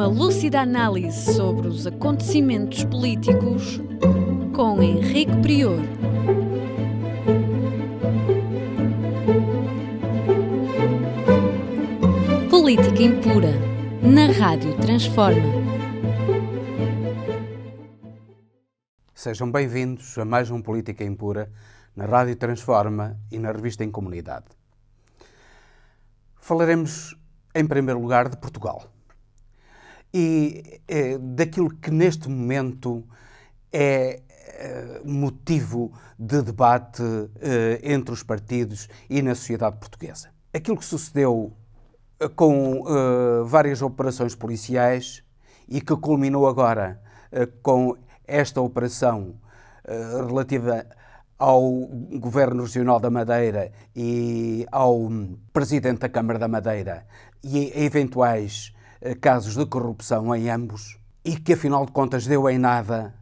Uma lúcida análise sobre os acontecimentos políticos com Henrique Prior. Política Impura, na Rádio Transforma. Sejam bem-vindos a mais um Política Impura, na Rádio Transforma e na Revista em Comunidade. Falaremos, em primeiro lugar, de Portugal e daquilo que neste momento é motivo de debate entre os partidos e na sociedade portuguesa. Aquilo que sucedeu com várias operações policiais e que culminou agora com esta operação relativa ao Governo Regional da Madeira e ao Presidente da Câmara da Madeira e a eventuais casos de corrupção em ambos, e que afinal de contas deu em nada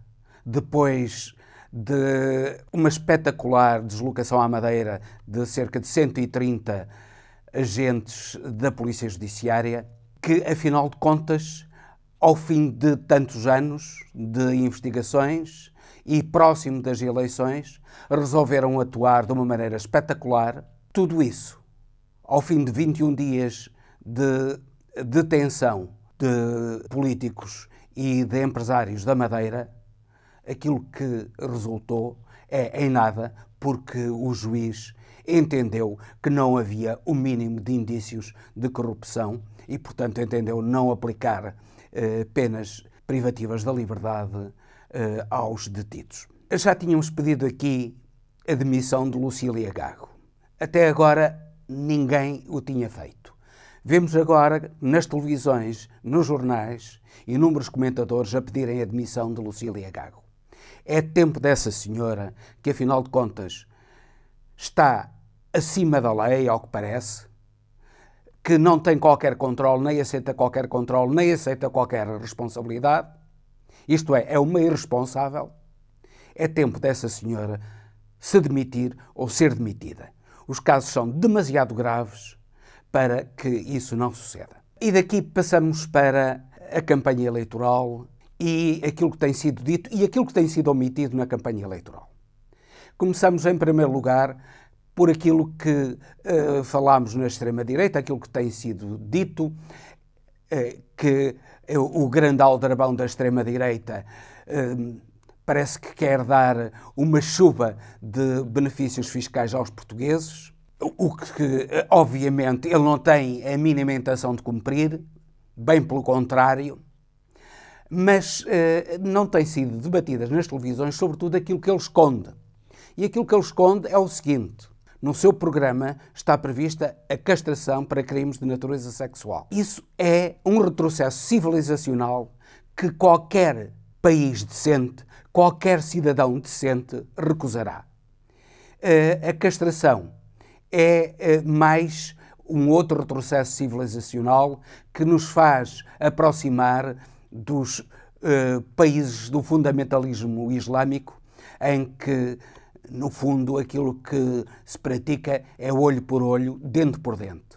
depois de uma espetacular deslocação à Madeira de cerca de 130 agentes da Polícia Judiciária, que afinal de contas, ao fim de tantos anos de investigações e próximo das eleições, resolveram atuar de uma maneira espetacular. Tudo isso, ao fim de 21 dias de detenção de políticos e de empresários da Madeira, aquilo que resultou é em nada, porque o juiz entendeu que não havia o mínimo de indícios de corrupção e, portanto, entendeu não aplicar penas privativas da liberdade aos detidos. Já tínhamos pedido aqui a demissão de Lucília Gago. Até agora ninguém o tinha feito. Vemos agora nas televisões, nos jornais, inúmeros comentadores a pedirem a demissão de Lucília Gago. É tempo dessa senhora, que afinal de contas está acima da lei, ao que parece, que não tem qualquer controle, nem aceita qualquer controle, nem aceita qualquer responsabilidade. Isto é uma irresponsável. É tempo dessa senhora se demitir ou ser demitida. Os casos são demasiado graves para que isso não suceda. E daqui passamos para a campanha eleitoral e aquilo que tem sido dito e aquilo que tem sido omitido na campanha eleitoral. Começamos, em primeiro lugar, por aquilo que falámos na extrema-direita, aquilo que tem sido dito, que o grande aldrabão da extrema-direita parece que quer dar uma chuva de benefícios fiscais aos portugueses, o que, obviamente, ele não tem a mínima intenção de cumprir, bem pelo contrário, mas não têm sido debatidas nas televisões, sobretudo aquilo que ele esconde. E aquilo que ele esconde é o seguinte: no seu programa está prevista a castração para crimes de natureza sexual. Isso é um retrocesso civilizacional que qualquer país decente, qualquer cidadão decente recusará. A castração é mais um outro retrocesso civilizacional que nos faz aproximar dos países do fundamentalismo islâmico, em que, no fundo, aquilo que se pratica é olho por olho, dente por dente.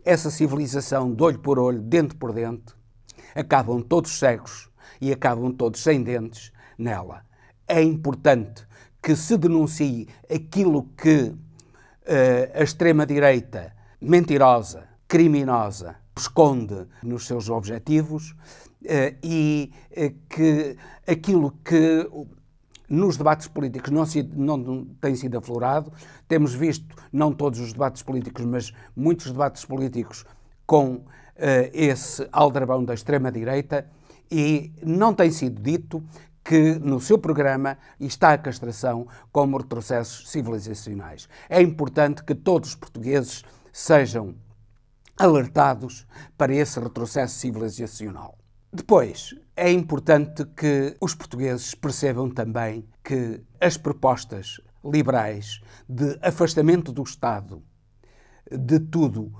Essa civilização de olho por olho, dente por dente, acabam todos cegos e acabam todos sem dentes nela. É importante que se denuncie aquilo que a extrema-direita mentirosa, criminosa, esconde nos seus objetivos e que aquilo que nos debates políticos não tem sido aflorado. Temos visto, não todos os debates políticos, mas muitos debates políticos com esse aldrabão da extrema-direita, e não tem sido dito que no seu programa está a castração como retrocessos civilizacionais. É importante que todos os portugueses sejam alertados para esse retrocesso civilizacional. Depois, é importante que os portugueses percebam também que as propostas liberais de afastamento do Estado de tudo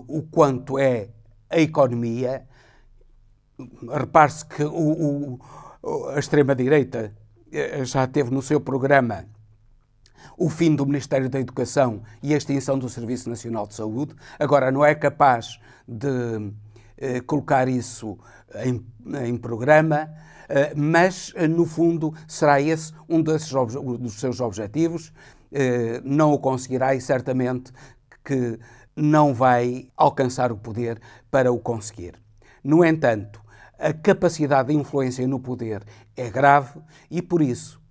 o quanto é a economia. Repare-se que a extrema-direita já teve no seu programa o fim do Ministério da Educação e a extinção do Serviço Nacional de Saúde. Agora não é capaz de colocar isso em programa, mas, no fundo, será esse um dos seus objetivos. Não o conseguirá e certamente que não vai alcançar o poder para o conseguir. No entanto, a capacidade de influência no poder é grave e, por isso,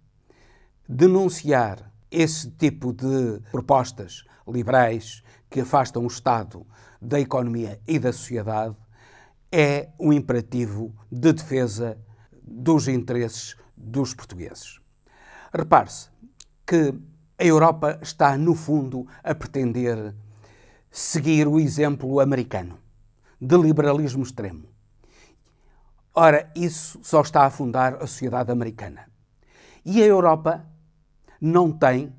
denunciar esse tipo de propostas liberais que afastam o Estado da economia e da sociedade é um imperativo de defesa dos interesses dos portugueses. Repare-se que a Europa está, no fundo, a pretender seguir o exemplo americano de liberalismo extremo. Ora, isso só está a afundar a sociedade americana. E a Europa não tem,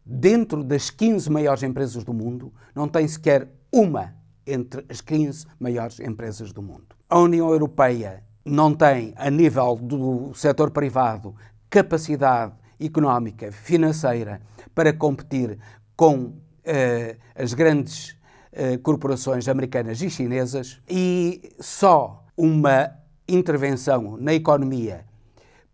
dentro das 15 maiores empresas do mundo, não tem sequer uma entre as 15 maiores empresas do mundo. A União Europeia não tem, a nível do setor privado, capacidade económica, financeira, para competir com as grandes corporações americanas e chinesas, e só uma intervenção na economia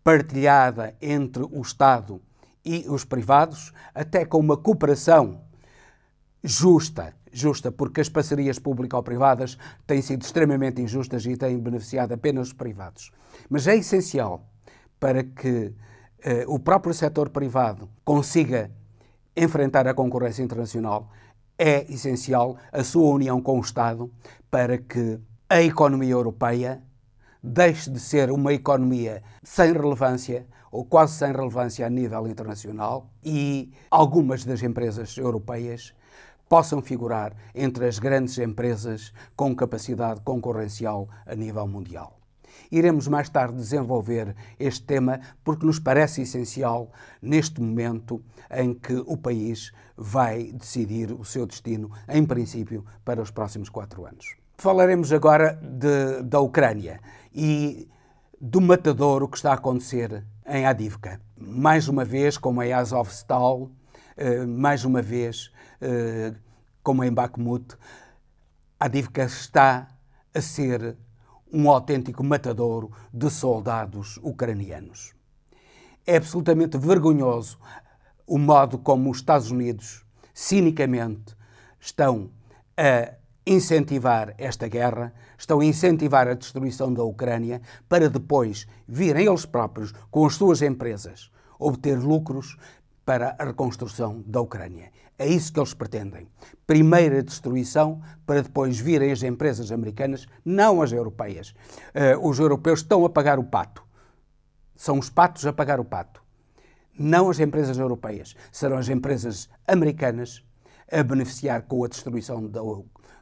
partilhada entre o Estado e os privados, até com uma cooperação justa, porque as parcerias público-privadas têm sido extremamente injustas e têm beneficiado apenas os privados. Mas é essencial para que o próprio setor privado consiga enfrentar a concorrência internacional, é essencial a sua união com o Estado para que a economia europeia deixe de ser uma economia sem relevância ou quase sem relevância a nível internacional e algumas das empresas europeias possam figurar entre as grandes empresas com capacidade concorrencial a nível mundial. Iremos mais tarde desenvolver este tema porque nos parece essencial neste momento em que o país vai decidir o seu destino, em princípio, para os próximos 4 anos. Falaremos agora da Ucrânia e do matadouro que está a acontecer em Avdiivka. Mais uma vez, como em Azovstal, mais uma vez, como em Bakhmut, Avdiivka está a ser um autêntico matadouro de soldados ucranianos. É absolutamente vergonhoso o modo como os Estados Unidos, cinicamente, estão a incentivar esta guerra, estão a incentivar a destruição da Ucrânia para depois virem eles próprios, com as suas empresas, obter lucros para a reconstrução da Ucrânia. É isso que eles pretendem. Primeiro a destruição, para depois virem as empresas americanas, não as europeias. Os europeus estão a pagar o pato. São os patos a pagar o pato. Não as empresas europeias. Serão as empresas americanas a beneficiar com a destruição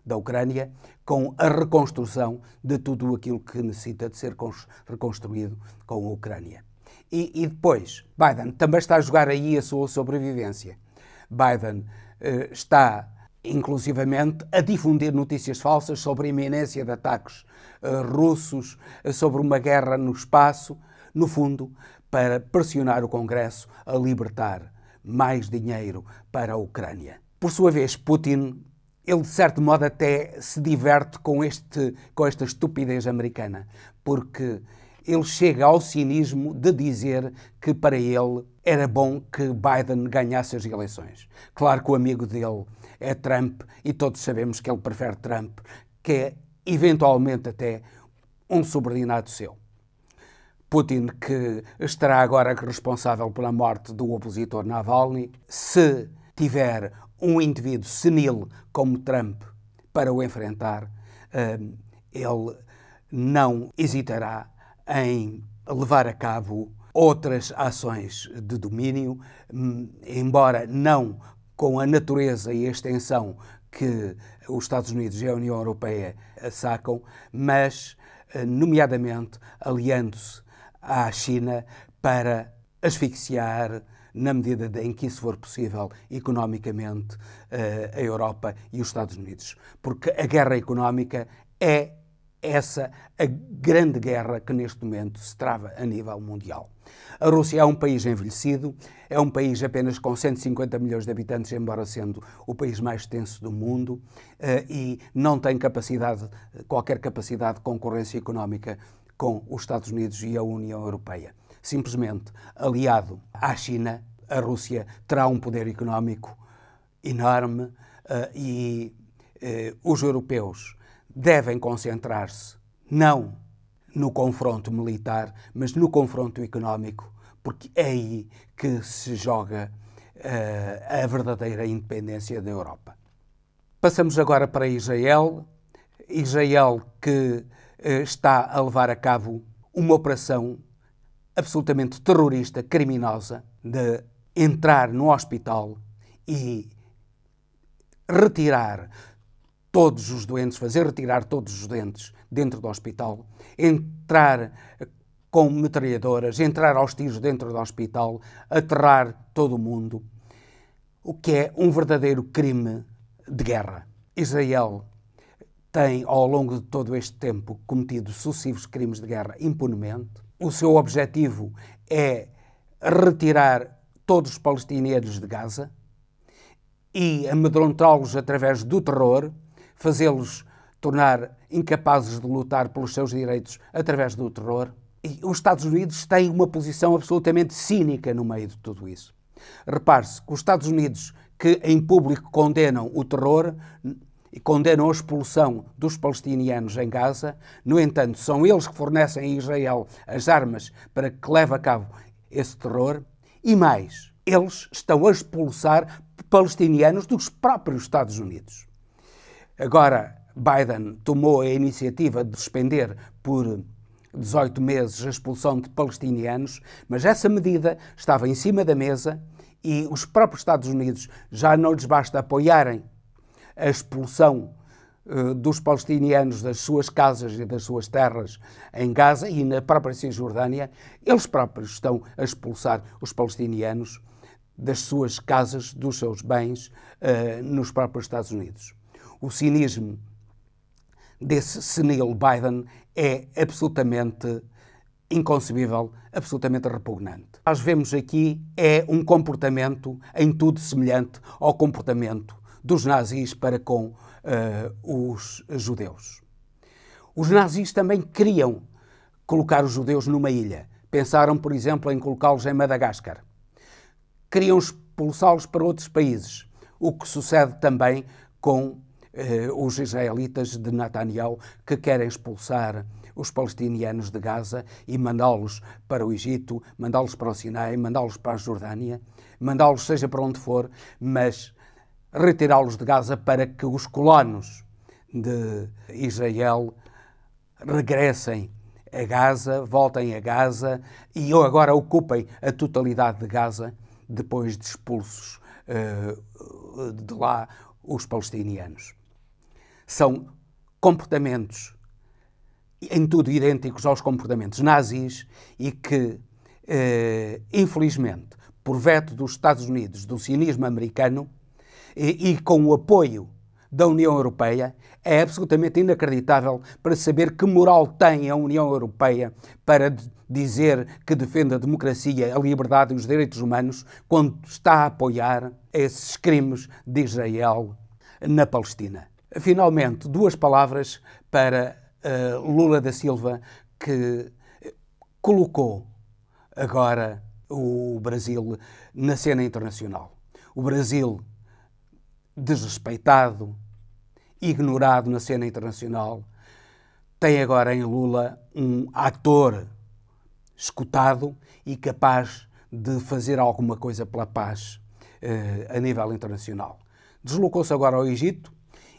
da Ucrânia, com a reconstrução de tudo aquilo que necessita de ser reconstruído com a Ucrânia. E depois, Biden também está a jogar aí a sua sobrevivência. Biden está, inclusivamente, a difundir notícias falsas sobre a iminência de ataques russos, sobre uma guerra no espaço, no fundo, para pressionar o Congresso a libertar mais dinheiro para a Ucrânia. Por sua vez, Putin, ele de certo modo até se diverte com esta estupidez americana, porque ele chega ao cinismo de dizer que para ele era bom que Biden ganhasse as eleições. Claro que o amigo dele é Trump e todos sabemos que ele prefere Trump, que é eventualmente até um subordinado seu. Putin, que estará agora responsável pela morte do opositor Navalny, se tiver um indivíduo senil como Trump para o enfrentar, ele não hesitará em levar a cabo outras ações de domínio, embora não com a natureza e a extensão que os Estados Unidos e a União Europeia sacam, mas, nomeadamente, aliando-se à China para asfixiar, na medida em que isso for possível, economicamente, a Europa e os Estados Unidos. Porque a guerra económica é essa a grande guerra que neste momento se trava a nível mundial. A Rússia é um país envelhecido, é um país apenas com 150 milhões de habitantes, embora sendo o país mais extenso do mundo, e não tem qualquer capacidade de concorrência económica com os Estados Unidos e a União Europeia. Simplesmente, aliado à China, a Rússia terá um poder económico enorme e os europeus devem concentrar-se não no confronto militar, mas no confronto económico, porque é aí que se joga a verdadeira independência da Europa. Passamos agora para Israel. Israel que está a levar a cabo uma operação absolutamente terrorista, criminosa, de entrar no hospital e retirar todos os doentes, fazer retirar todos os doentes dentro do hospital, entrar com metralhadoras, entrar aos tiros dentro do hospital, aterrar todo o mundo, o que é um verdadeiro crime de guerra. Israel tem, ao longo de todo este tempo, cometido sucessivos crimes de guerra impunemente. O seu objetivo é retirar todos os palestinianos de Gaza e amedrontá-los através do terror, fazê-los tornar incapazes de lutar pelos seus direitos através do terror. E os Estados Unidos têm uma posição absolutamente cínica no meio de tudo isso. Repare-se que os Estados Unidos, que em público condenam o terror e condenam a expulsão dos palestinianos em Gaza, no entanto, são eles que fornecem a Israel as armas para que leve a cabo esse terror, e mais, eles estão a expulsar palestinianos dos próprios Estados Unidos. Agora, Biden tomou a iniciativa de suspender por 18 meses a expulsão de palestinianos, mas essa medida estava em cima da mesa e os próprios Estados Unidos já não lhes basta apoiarem a expulsão dos palestinianos das suas casas e das suas terras em Gaza e na própria Cisjordânia, eles próprios estão a expulsar os palestinianos das suas casas, dos seus bens, nos próprios Estados Unidos. O cinismo desse senil Biden é absolutamente inconcebível, absolutamente repugnante. Nós vemos aqui um comportamento em tudo semelhante ao comportamento dos nazis para com os judeus. Os nazis também queriam colocar os judeus numa ilha. Pensaram, por exemplo, em colocá-los em Madagascar. Queriam expulsá-los para outros países, o que sucede também com os israelitas de Netanyahu, que querem expulsar os palestinianos de Gaza e mandá-los para o Egito, mandá-los para o Sinai, mandá-los para a Jordânia, mandá-los seja para onde for, mas retirá-los de Gaza para que os colonos de Israel regressem a Gaza, voltem a Gaza e agora ocupem a totalidade de Gaza depois de expulsos de lá os palestinianos. São comportamentos em tudo idênticos aos comportamentos nazis e que, infelizmente, por veto dos Estados Unidos, do sionismo americano e com o apoio da União Europeia, é absolutamente inacreditável para saber que moral tem a União Europeia para dizer que defende a democracia, a liberdade e os direitos humanos quando está a apoiar esses crimes de Israel na Palestina. Finalmente, duas palavras para Lula da Silva, que colocou agora o Brasil na cena internacional. O Brasil desrespeitado, ignorado na cena internacional, tem agora em Lula um ator escutado e capaz de fazer alguma coisa pela paz a nível internacional. Deslocou-se agora ao Egito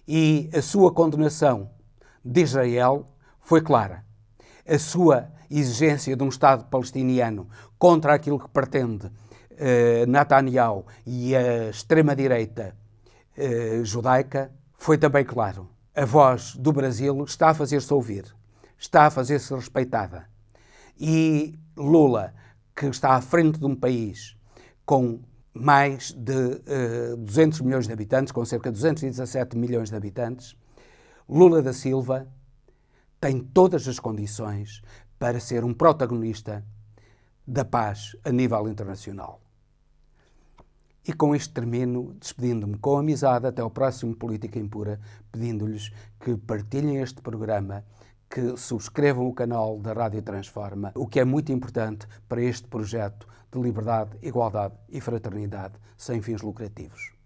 e a sua condenação de Israel foi clara. A sua exigência de um Estado palestiniano contra aquilo que pretende Netanyahu e a extrema-direita judaica foi também claro. A voz do Brasil está a fazer-se ouvir, está a fazer-se respeitada. E Lula, que está à frente de um país com mais de 200 milhões de habitantes, com cerca de 217 milhões de habitantes, Lula da Silva tem todas as condições para ser um protagonista da paz a nível internacional. E com isto termino, despedindo-me com amizade até ao próximo Política Impura, pedindo-lhes que partilhem este programa, que subscrevam o canal da Rádio Transforma, o que é muito importante para este projeto de liberdade, igualdade e fraternidade sem fins lucrativos.